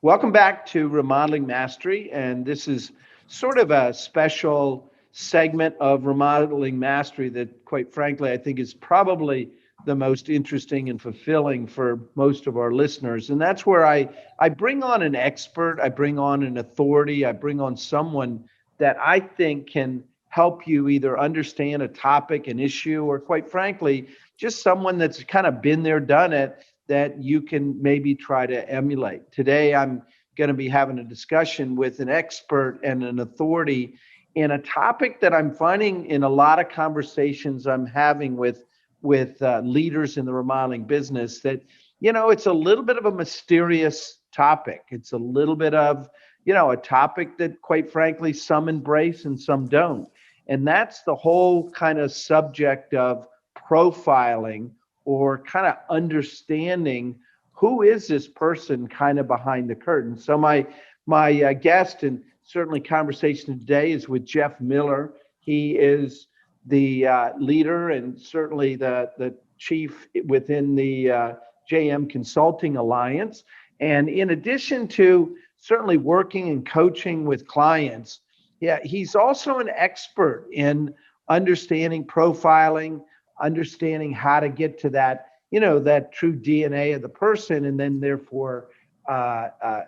Welcome back to Remodeling Mastery, and this is sort of a special segment of Remodeling Mastery that, quite frankly, I think is probably the most interesting and fulfilling for most of our listeners. And that's where I bring on an expert, I bring on an authority, I bring on someone that I think can help you either understand a topic, an issue, or quite frankly, just someone that's kind of been there, done it, that you can maybe try to emulate. Today, I'm going to be having a discussion with an expert and an authority in a topic that I'm finding in a lot of conversations I'm having with leaders in the remodeling business that it's a little bit of a mysterious topic. It's a little bit of a topic that, quite frankly, some embrace and some don't. And that's the whole kind of subject of profiling or kind of understanding who is this person kind of behind the curtain. So my guest and certainly conversation today is with Jeff Miller. He is the leader and certainly the chief within the JM Consulting Alliance. And in addition to certainly working and coaching with clients, yeah, he's also an expert in understanding profiling, understanding how to get to that, that true DNA of the person, and then therefore uh, uh,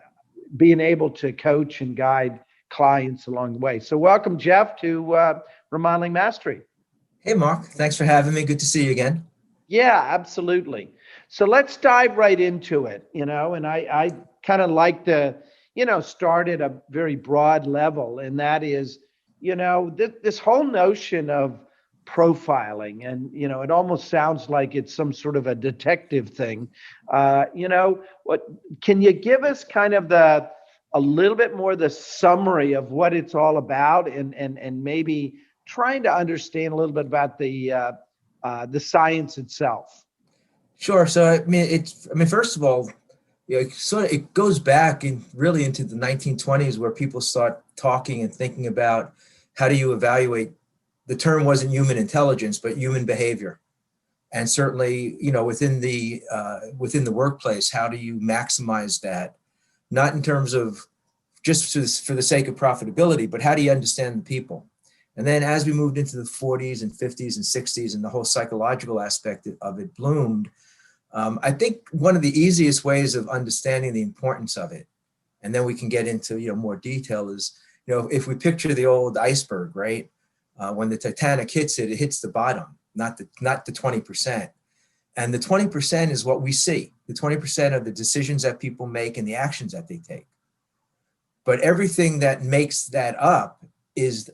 being able to coach and guide clients along the way. So welcome, Jeff, to Remodeling Mastery. Hey, Mark. Thanks for having me. Good to see you again. Yeah, absolutely. So let's dive right into it, and I kind of like to, start at a very broad level. And that is, this whole notion of profiling, and, it almost sounds like it's some sort of a detective thing. What can you give us kind of a little bit more the summary of what it's all about and maybe trying to understand a little bit about the science itself. Sure. So, first of all, it goes back really into the 1920s where people start talking and thinking about how do you evaluate. The term wasn't human intelligence, but human behavior. And certainly, within the workplace, how do you maximize that? Not in terms of just for the sake of profitability, but how do you understand the people? And then as we moved into the 40s and 50s and 60s and the whole psychological aspect of it bloomed, I think one of the easiest ways of understanding the importance of it, and then we can get into more detail, is if we picture the old iceberg, right? When the Titanic hits it, it hits the bottom, not the 20%. And the 20% is what we see. The 20% of the decisions that people make and the actions that they take. But everything that makes that up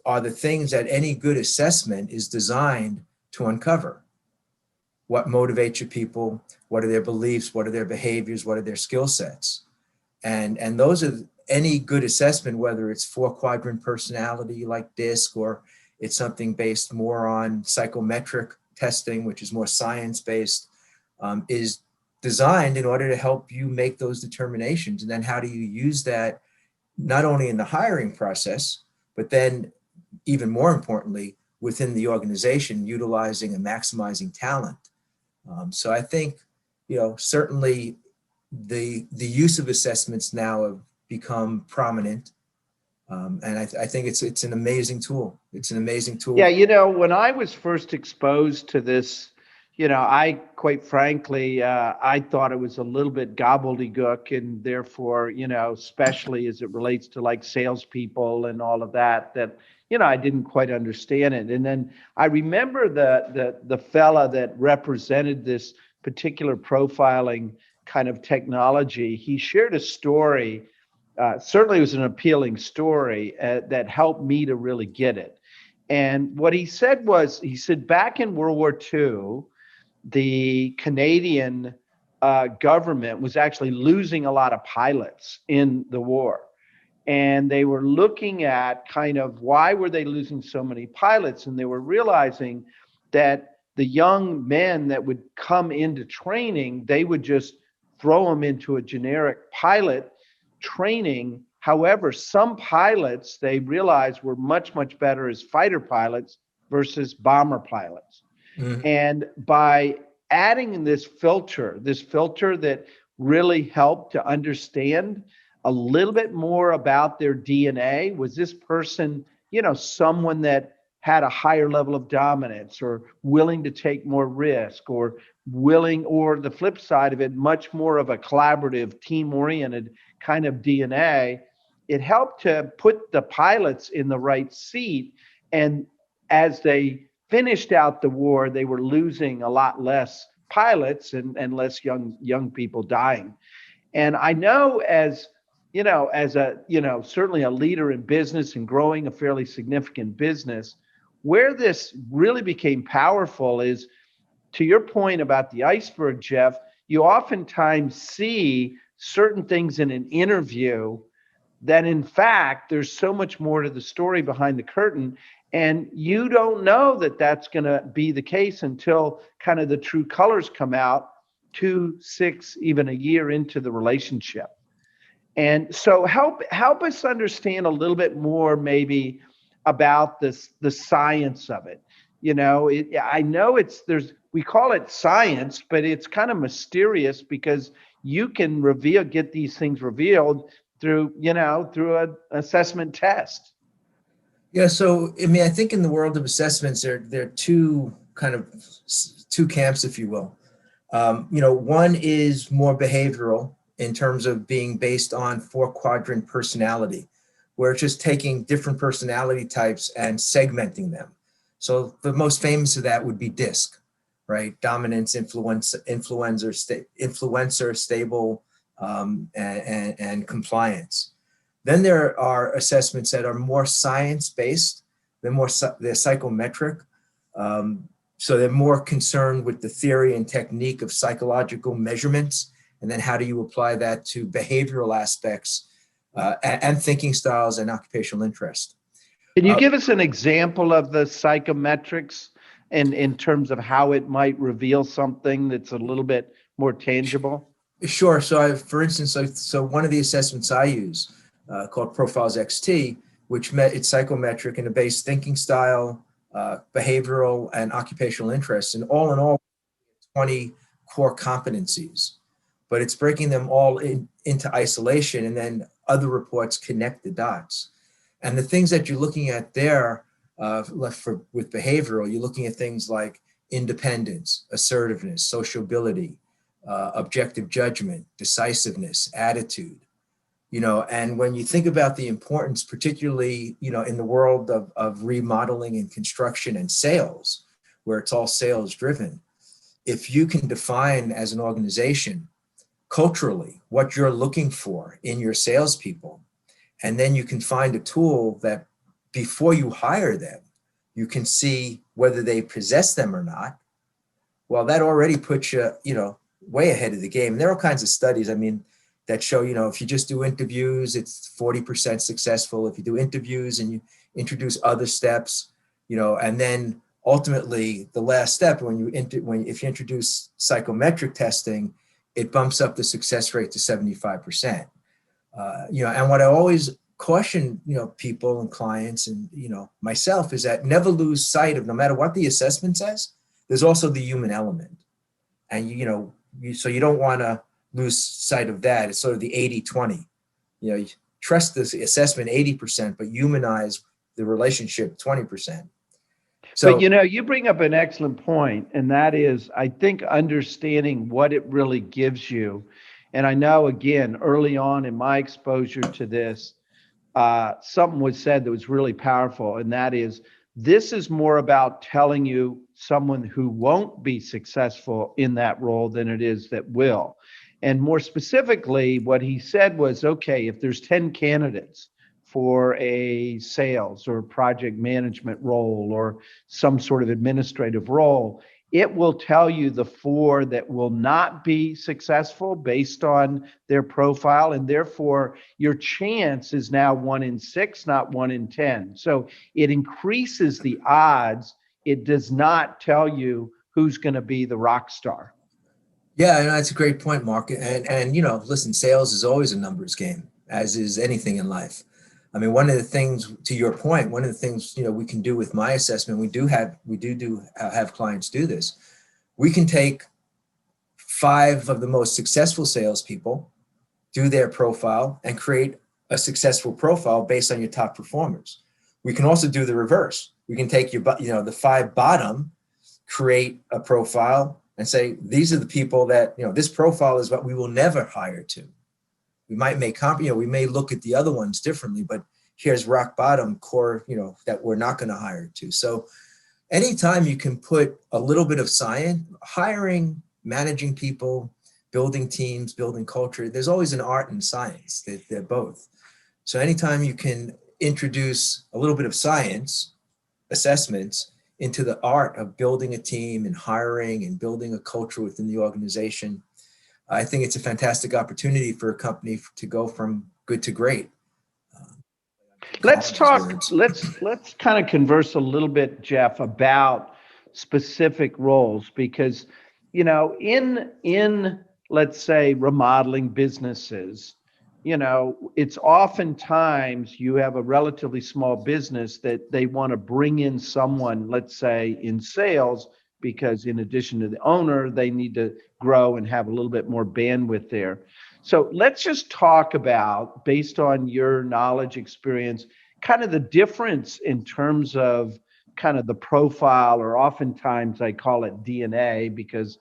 are the things that any good assessment is designed to uncover. What motivates your people? What are their beliefs? What are their behaviors? What are their skill sets? And those are any good assessment, whether it's 4-quadrant personality like DISC, or it's something based more on psychometric testing, which is more science-based, is designed in order to help you make those determinations. And then how do you use that not only in the hiring process, but then even more importantly, within the organization, utilizing and maximizing talent. So I think, certainly the use of assessments now have become prominent. And I think it's an amazing tool. It's an amazing tool. Yeah, when I was first exposed to this, I quite frankly, I thought it was a little bit gobbledygook, and therefore, especially as it relates to like salespeople and all of that, I didn't quite understand it. And then I remember the fella that represented this particular profiling kind of technology. He shared a story. Certainly, it was an appealing story that helped me to really get it. And what he said was, he said back in World War II, the Canadian government was actually losing a lot of pilots in the war. And they were looking at kind of why were they losing so many pilots? And they were realizing that the young men that would come into training, they would just throw them into a generic pilot training. However, some pilots they realized were much, much better as fighter pilots versus bomber pilots. Mm-hmm. And by adding this filter that really helped to understand a little bit more about their DNA. Was this person, someone that had a higher level of dominance or willing to take more risk or willing, or the flip side of it, much more of a collaborative, team oriented kind of DNA? It helped to put the pilots in the right seat. And as they finished out the war, they were losing a lot less pilots and less young people dying. And I know as a, certainly a leader in business and growing a fairly significant business, where this really became powerful is, to your point about the iceberg, Jeff, you oftentimes see certain things in an interview that in fact there's so much more to the story behind the curtain, and you don't know that that's going to be the case until kind of the true colors come out 2, 6, even a year into the relationship. And so help us understand a little bit more maybe about the science of it. I know we call it science, but it's kind of mysterious because you can get these things revealed through an assessment test. Yeah, so I think in the world of assessments, there are two camps, if you will. One is more behavioral in terms of being based on 4-quadrant personality, where it's just taking different personality types and segmenting them. So the most famous of that would be DISC, right? Dominance, influencer, stable, and compliance. Then there are assessments that are more science-based. They're psychometric. So they're more concerned with the theory and technique of psychological measurements, and then how do you apply that to behavioral aspects and thinking styles and occupational interest. Can you give us an example of the psychometrics in terms of how it might reveal something that's a little bit more tangible? Sure. So for instance, so one of the assessments I use called Profiles XT, which it's psychometric and a base thinking style, behavioral and occupational interests, and all in all, 20 core competencies. But it's breaking them all into isolation, and then other reports connect the dots. And the things that you're looking at there, with behavioral, you're looking at things like independence, assertiveness, sociability, objective judgment, decisiveness, attitude. And when you think about the importance, particularly, in the world of remodeling and construction and sales, where it's all sales driven, if you can define as an organization culturally what you're looking for in your salespeople, and then you can find a tool that before you hire them, you can see whether they possess them or not. Well, that already puts you, way ahead of the game. And there are all kinds of studies, that show, if you just do interviews, it's 40% successful. If you do interviews and you introduce other steps, and then ultimately the last step, if you introduce psychometric testing, it bumps up the success rate to 75%. And what I always caution, people and clients and, myself is that never lose sight of, no matter what the assessment says, there's also the human element. And, so you don't want to lose sight of that. It's sort of the 80-20. You trust the assessment 80%, but humanize the relationship 20%. So, but you bring up an excellent point, and that is, I think, understanding what it really gives you. And I know, again, early on in my exposure to this, something was said that was really powerful, and that is, this is more about telling you someone who won't be successful in that role than it is that will. And more specifically, what he said was, okay, if there's 10 candidates for a sales or project management role or some sort of administrative role, it will tell you the 4 that will not be successful based on their profile. And therefore, your chance is now 1 in 6, not 1 in 10. So it increases the odds. It does not tell you who's going to be the rock star. Yeah, that's a great point, Mark. And listen, sales is always a numbers game, as is anything in life. One of the things, to your point, one of the things we can do with my assessment, we do have clients do this. We can take 5 of the most successful salespeople, do their profile, and create a successful profile based on your top performers. We can also do the reverse. We can take the 5 bottom, create a profile, and say, these are the people that, this profile is what we will never hire to. We might make we may look at the other ones differently, but here's rock bottom core, that we're not going to hire to. So anytime you can put a little bit of science, hiring, managing people, building teams, building culture, there's always an art and science. They're both. So anytime you can introduce a little bit of science, assessments, into the art of building a team and hiring and building a culture within the organization, I think it's a fantastic opportunity for a company to go from good to great. Let's kind of converse a little bit, Jeff, about specific roles, because, in let's say remodeling businesses, it's oftentimes you have a relatively small business that they want to bring in someone, let's say in sales, because in addition to the owner, they need to grow and have a little bit more bandwidth there. So let's just talk about, based on your knowledge, experience, kind of the difference in terms of kind of the profile, or oftentimes I call it DNA, because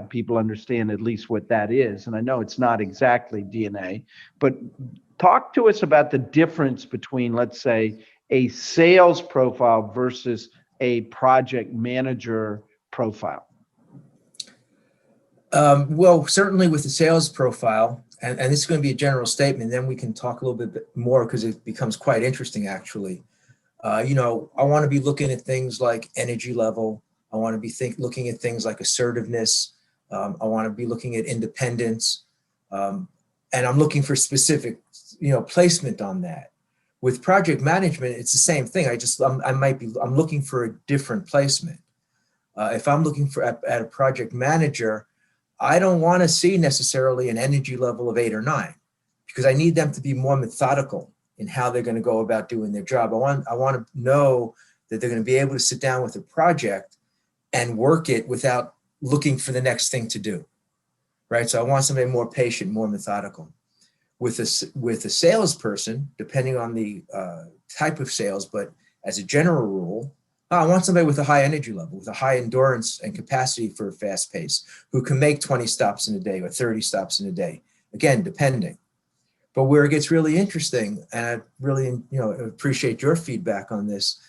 people understand at least what that is. And I know it's not exactly DNA, but talk to us about the difference between, let's say, a sales profile versus a project manager profile. Well, certainly with the sales profile, and this is going to be a general statement, then we can talk a little bit more because it becomes quite interesting, actually. I want to be looking at things like energy level. I want to be looking at things like assertiveness. I want to be looking at independence. And I'm looking for specific, placement on that. With project management, it's the same thing. I'm looking for a different placement. If I'm looking at a project manager, I don't want to see necessarily an energy level of 8 or 9, because I need them to be more methodical in how they're going to go about doing their job. I want to know that they're going to be able to sit down with a project and work it without looking for the next thing to do, right? So I want somebody more patient, more methodical. With a salesperson, depending on the type of sales, but as a general rule, I want somebody with a high energy level, with a high endurance and capacity for a fast pace, who can make 20 stops in a day or 30 stops in a day. Again, depending. But where it gets really interesting, and I really appreciate your feedback on this,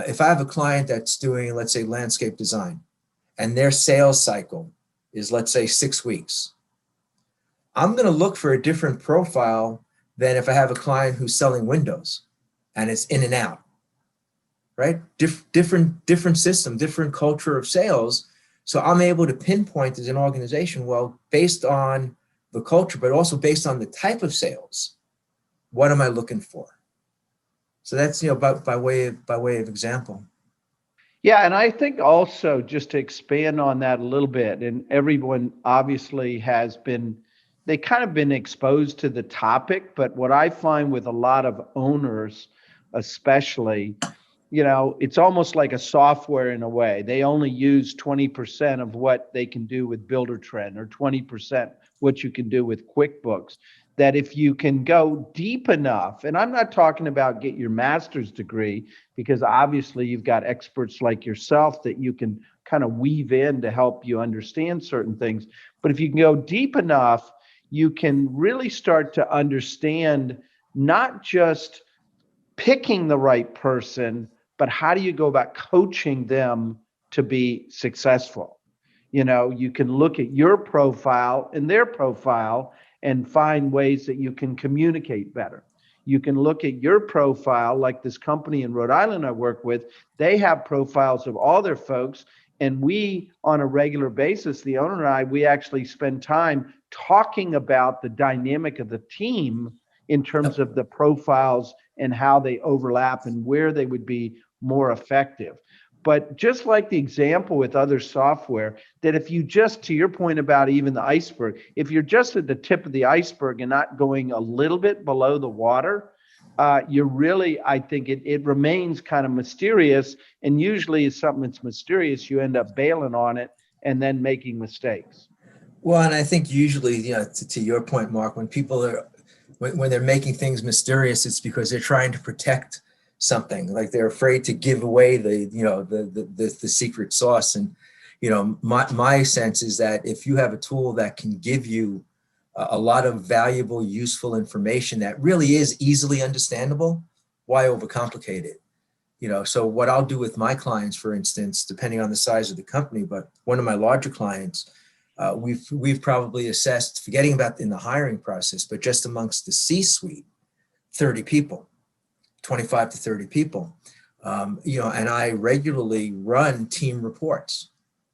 if I have a client that's doing, let's say, landscape design, and their sales cycle is, let's say, 6 weeks, I'm going to look for a different profile than if I have a client who's selling windows and it's in and out, right? Different system, different culture of sales. So I'm able to pinpoint as an organization, well, based on the culture, but also based on the type of sales, what am I looking for? So that's, by way of example. Yeah, and I think also, just to expand on that a little bit, and everyone obviously they kind of been exposed to the topic, but what I find with a lot of owners, especially, it's almost like a software in a way. They only use 20% of what they can do with Buildertrend, or 20% what you can do with QuickBooks. That if you can go deep enough, and I'm not talking about get your master's degree, because obviously you've got experts like yourself that you can kind of weave in to help you understand certain things. But if you can go deep enough, you can really start to understand not just picking the right person, but how do you go about coaching them to be successful? You can look at your profile and their profile and find ways that you can communicate better. You can look at your profile, like this company in Rhode Island I work with, they have profiles of all their folks. And we, on a regular basis, the owner and I, we actually spend time talking about the dynamic of the team in terms of the profiles and how they overlap and where they would be more effective. But just like the example with other software, that if you just, to your point about even the iceberg, if you're just at the tip of the iceberg and not going a little bit below the water, you're really, I think it remains kind of mysterious. And usually it's something that's mysterious, you end up bailing on it and then making mistakes. Well, and I think usually, to your point, Mark, when people are when they're making things mysterious, it's because they're trying to protect something. Like they're afraid to give away the secret sauce. And my sense is that if you have a tool that can give you a lot of valuable, useful information that really is easily understandable, why overcomplicate it? So what I'll do with my clients, for instance, depending on the size of the company, but one of my larger clients, we've probably assessed, forgetting about in the hiring process, but just amongst the C-suite, 30 people, 25 to 30 people. And I regularly run team reports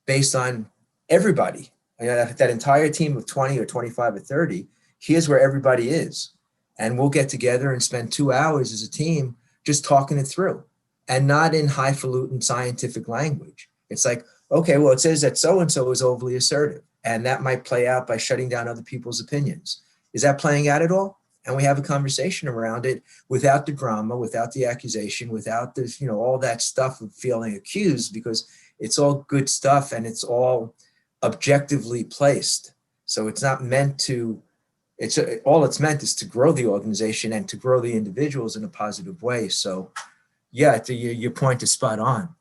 based on everybody. That entire team of 20 or 25 or 30, here's where everybody is. And we'll get together and spend 2 hours as a team just talking it through, and not in highfalutin scientific language. It's like, okay, well, it says that so-and-so is overly assertive, and that might play out by shutting down other people's opinions. Is that playing out at all? And we have a conversation around it without the drama, without the accusation, without this, all that stuff of feeling accused, because it's all good stuff and it's all objectively placed. So it's not meant to, all it's meant is to grow the organization and to grow the individuals in a positive way. So yeah, your point is spot on.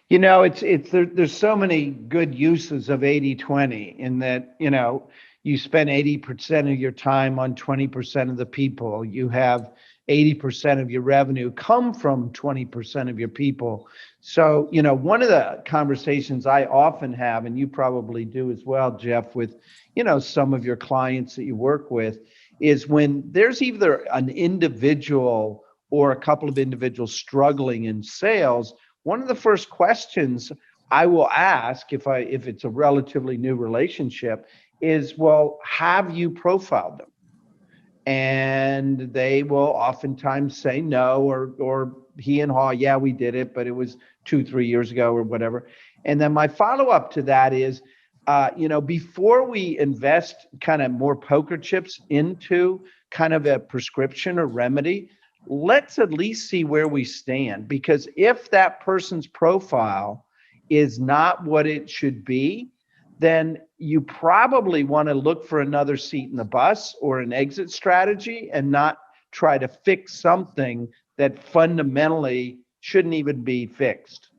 There's so many good uses of 80/20 in that, you spend 80% of your time on 20% of the people. You have 80% of your revenue come from 20% of your people. So, one of the conversations I often have, and you probably do as well, Jeff, with, some of your clients that you work with, is when there's either an individual or a couple of individuals struggling in sales, one of the first questions I will ask if it's a relatively new relationship is, well, have you profiled them? And they will oftentimes say no, or he and haw, yeah, we did it, but it was 2-3 years ago or whatever. And then my follow-up to that is, before we invest kind of more poker chips into kind of a prescription or remedy, let's at least see where we stand. Because if that person's profile is not what it should be, then you probably want to look for another seat in the bus or an exit strategy, and not try to fix something that fundamentally shouldn't even be fixed.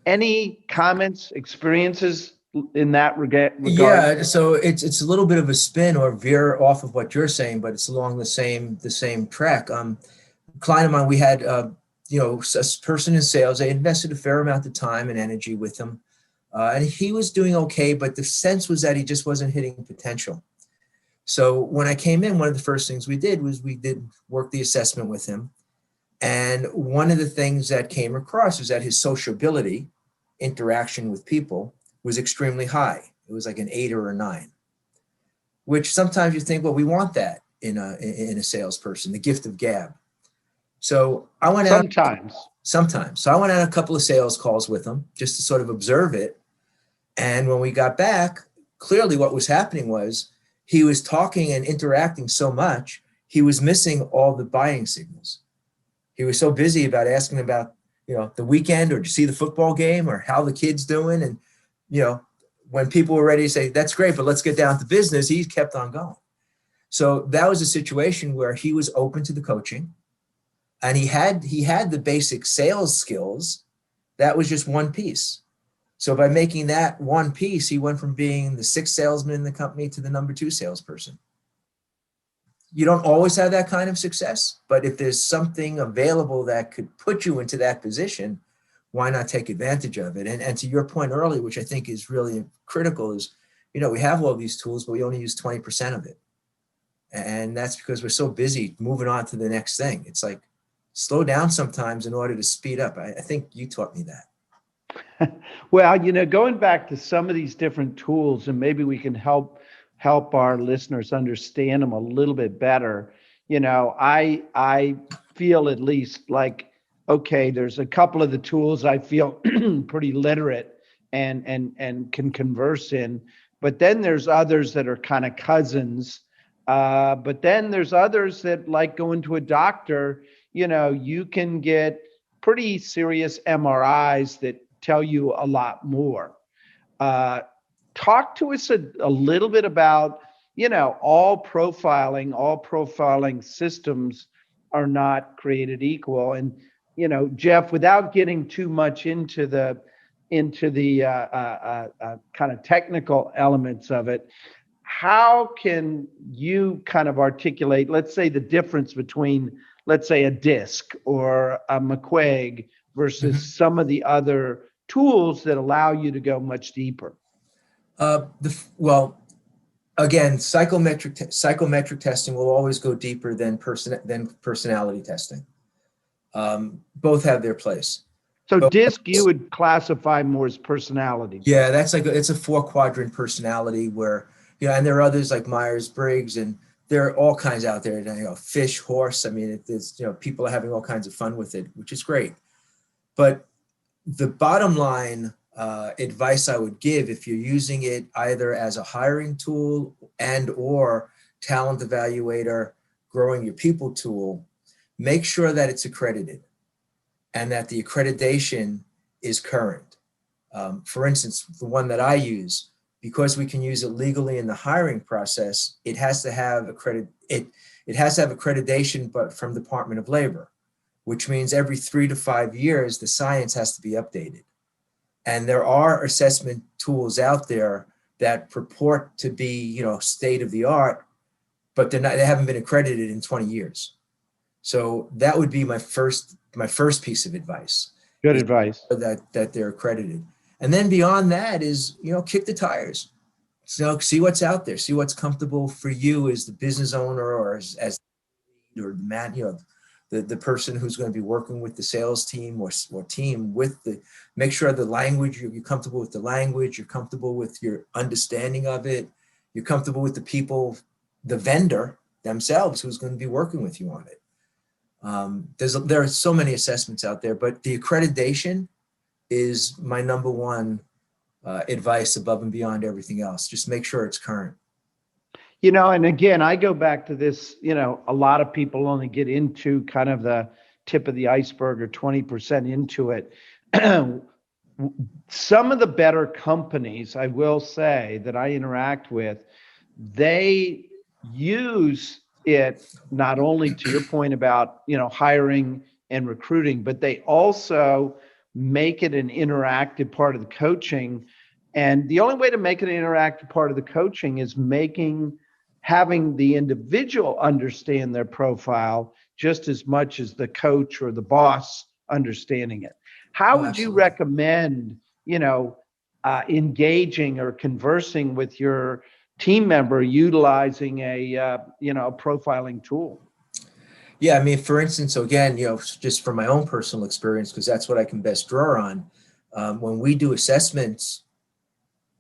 Any comments, experiences in that regard? Yeah, so it's a little bit of a spin or veer off of what you're saying, but it's along the same track. Client of mine, we had a person in sales. They invested a fair amount of time and energy with him, and he was doing okay, but the sense was that he just wasn't hitting potential. So when I came in, one of the first things we did was we did work the assessment with him, and one of the things that came across was that his sociability, interaction with people, was extremely high. It was like an 8 or a 9, which sometimes you think, well, we want that in a salesperson, the gift of gab. So I went out sometimes. So I went on a couple of sales calls with him just to sort of observe it. And when we got back, clearly what was happening was he was talking and interacting so much, he was missing all the buying signals. He was so busy about asking about, the weekend, or to see the football game, or how the kid's doing. And, when people were ready to say, that's great, but let's get down to business, he kept on going. So that was a situation where he was open to the coaching, and he had the basic sales skills. That was just one piece. So by making that one piece, he went from being the 6th salesman in the company to the number 2 salesperson. You don't always have that kind of success, but if there's something available that could put you into that position, why not take advantage of it? And to your point earlier, which I think is really critical, is, we have all these tools, but we only use 20% of it. And that's because we're so busy moving on to the next thing. It's like, slow down sometimes in order to speed up. I think you taught me that. Well, going back to some of these different tools, and maybe we can help our listeners understand them a little bit better. I feel at least like, okay, there's a couple of the tools I feel pretty literate and can converse in, but then there's others that are kind of cousins. But then there's others that, like going to a doctor, you can get pretty serious MRIs that tell you a lot more. talk to us a little bit about, all profiling systems are not created equal. And, Jeff, without getting too much into the kind of technical elements of it, how can you kind of articulate, let's say, the difference between, let's say, a DISC or a McQuaig versus Mhm. some of the other tools that allow you to go much deeper? Well, again, psychometric testing will always go deeper than personality testing. Both have their place. So But DISC you would classify more as personality yeah, based. that's it's a 4 quadrant personality where, and there are others like Myers-Briggs, and there are all kinds out there, fish, horse. I mean, it's, people are having all kinds of fun with it, which is great. But the bottom line advice I would give, if you're using it either as a hiring tool and or talent evaluator, growing your people tool, make sure that it's accredited and that the accreditation is current. For instance, the one that I use, because we can use it legally in the hiring process, it has to have accreditation, but from Department of Labor, which means every 3 to 5 years, the science has to be updated. And there are assessment tools out there that purport to be, state of the art, but they haven't been accredited in 20 years. So that would be my first piece of advice, Good is advice. that they're accredited. And then beyond that is, kick the tires. So see what's out there, see what's comfortable for you as the business owner or as or the man, the person who's going to be working with the sales team or team make sure the language, you're comfortable with the language, you're comfortable with your understanding of it, you're comfortable with the people, the vendor themselves who's going to be working with you on it. There are so many assessments out there, but the accreditation is my number one advice above and beyond everything else. Just make sure it's current. And again, I go back to this, a lot of people only get into kind of the tip of the iceberg or 20% into it. Some of the better companies, I will say, that I interact with, they use it not only to your point about, hiring and recruiting, but they also make it an interactive part of the coaching. And the only way to make it an interactive part of the coaching is having the individual understand their profile just as much as the coach or the boss understanding it. How Oh, would you absolutely. recommend, engaging or conversing with your team member utilizing a profiling tool? Yeah, I mean, for instance, so again, just from my own personal experience, because that's what I can best draw on. When we do assessments,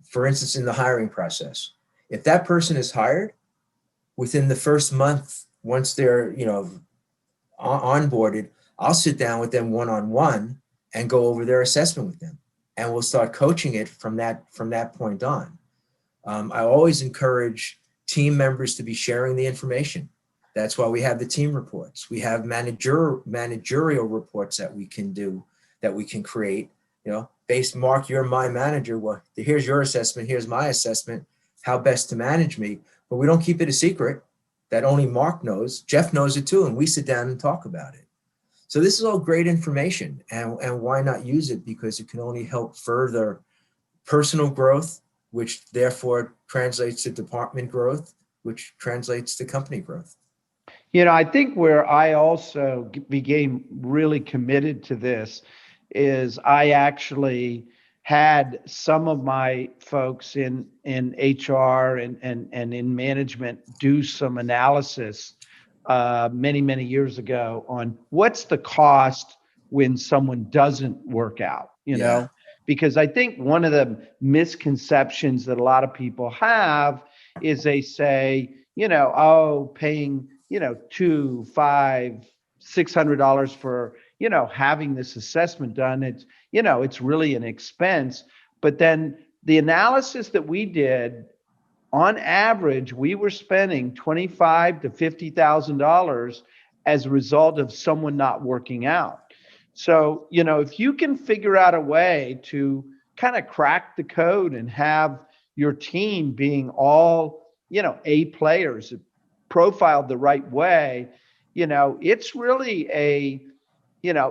for instance, in the hiring process, if that person is hired within the first month, once they're, onboarded, I'll sit down with them one-on-one and go over their assessment with them, and we'll start coaching it from that point on. I always encourage team members to be sharing the information. That's why we have the team reports. We have managerial reports that we can create. Based, Mark, you're my manager. Well, here's your assessment. Here's my assessment. How best to manage me. But we don't keep it a secret that only Mark knows. Jeff knows it too, and we sit down and talk about it. So this is all great information, and why not use it? Because it can only help further personal growth, which therefore translates to department growth, which translates to company growth. I think where I also became really committed to this is I actually had some of my folks in HR and in management do some analysis many years ago on what's the cost when someone doesn't work out, Yeah. because I think one of the misconceptions that a lot of people have is they say, oh, paying, $2, $5, $600 for, having this assessment done. It's really an expense. But then the analysis that we did, on average, we were spending $25,000 to $50,000 as a result of someone not working out. So, if you can figure out a way to kind of crack the code and have, your team being all, A players, profiled the right way, it's really an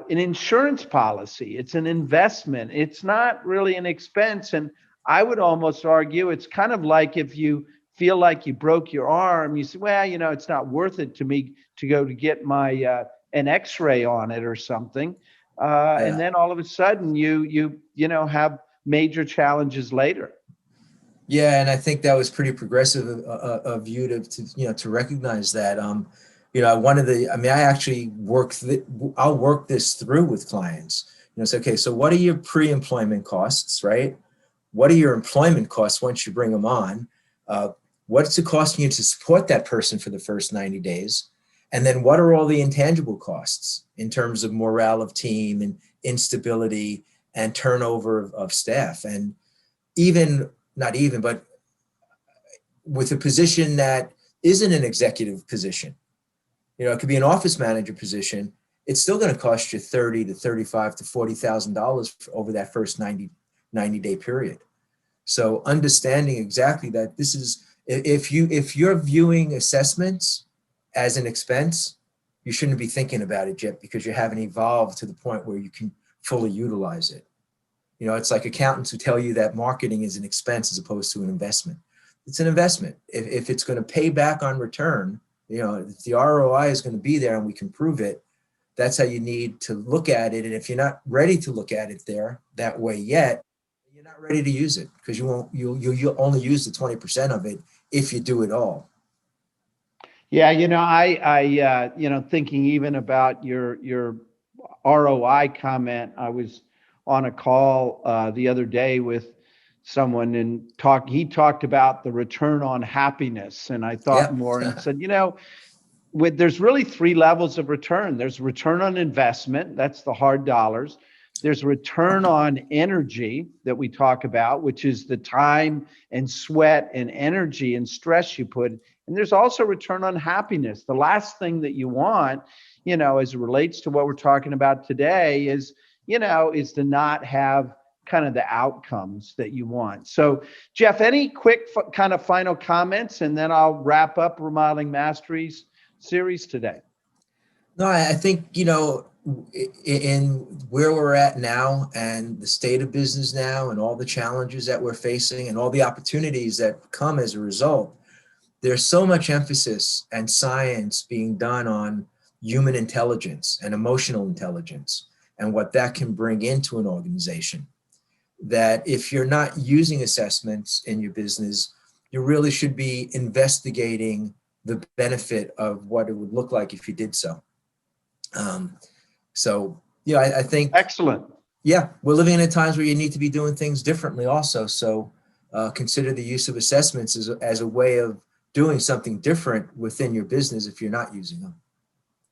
insurance policy. It's an investment. It's not really an expense. And I would almost argue it's kind of like if you feel like you broke your arm, you say, well, it's not worth it to me to go to get my an X-ray on it or something. And Yeah. then all of a sudden have major challenges later. Yeah, and I think that was pretty progressive of you to recognize that. I actually I'll work this through with clients. It's okay. So what are your pre-employment costs, right? What are your employment costs once you bring them on? What's it costing you to support that person for the first 90 days? And then what are all the intangible costs in terms of morale of team and instability and turnover of staff? And but with a position that isn't an executive position, it could be an office manager position. It's still going to cost you $30 to $35 to $40,000 over that first 90-day period. So understanding exactly that this is, if you're viewing assessments as an expense, you shouldn't be thinking about it yet, because you haven't evolved to the point where you can fully utilize it. It's like accountants who tell you that marketing is an expense as opposed to an investment. It's an investment. If it's going to pay back on return, if the ROI is going to be there and we can prove it, that's how you need to look at it. And if you're not ready to look at it that way yet, you're not ready to use it, because you'll only use the 20% of it if you do it all. Yeah, thinking even about your ROI comment, I was on a call the other day with someone and he talked about the return on happiness, and I thought Yeah. more and said, there's really three levels of return. There's return on investment, that's the hard dollars. There's return on energy that we talk about, which is the time and sweat and energy and stress you put. And there's also return on happiness. The last thing that you want, as it relates to what we're talking about today is to not have kind of the outcomes that you want. So, Jeff, any quick kind of final comments, and then I'll wrap up Remodeling Masteries series today. No, I think, in where we're at now and the state of business now and all the challenges that we're facing and all the opportunities that come as a result, there's so much emphasis and science being done on human intelligence and emotional intelligence and what that can bring into an organization, that if you're not using assessments in your business, you really should be investigating the benefit of what it would look like if you did so. I think. Excellent. Yeah, we're living in times where you need to be doing things differently also. So consider the use of assessments as a way of doing something different within your business if you're not using them.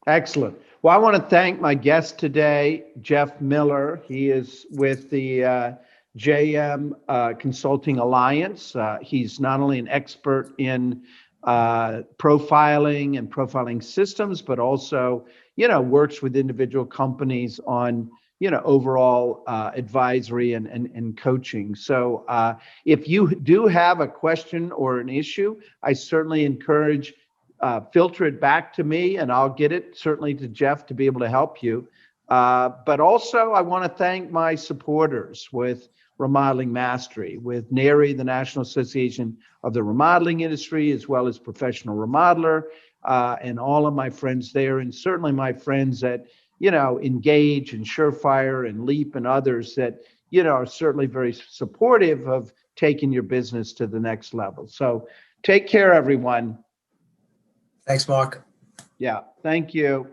Excellent. Well, I want to thank my guest today, Jeff Miller. He is with the JM Consulting Alliance. He's not only an expert in profiling and profiling systems, but also, works with individual companies on, overall advisory and coaching. So if you do have a question or an issue, I certainly encourage filter it back to me, and I'll get it certainly to Jeff to be able to help you. But also, I want to thank my supporters with Remodeling Mastery, with NARI, the National Association of the Remodeling Industry, as well as Professional Remodeler, and all of my friends there, and certainly my friends at, Engage and Surefire and Leap and others that, are certainly very supportive of taking your business to the next level. So take care, everyone. Thanks, Mark. Yeah, thank you.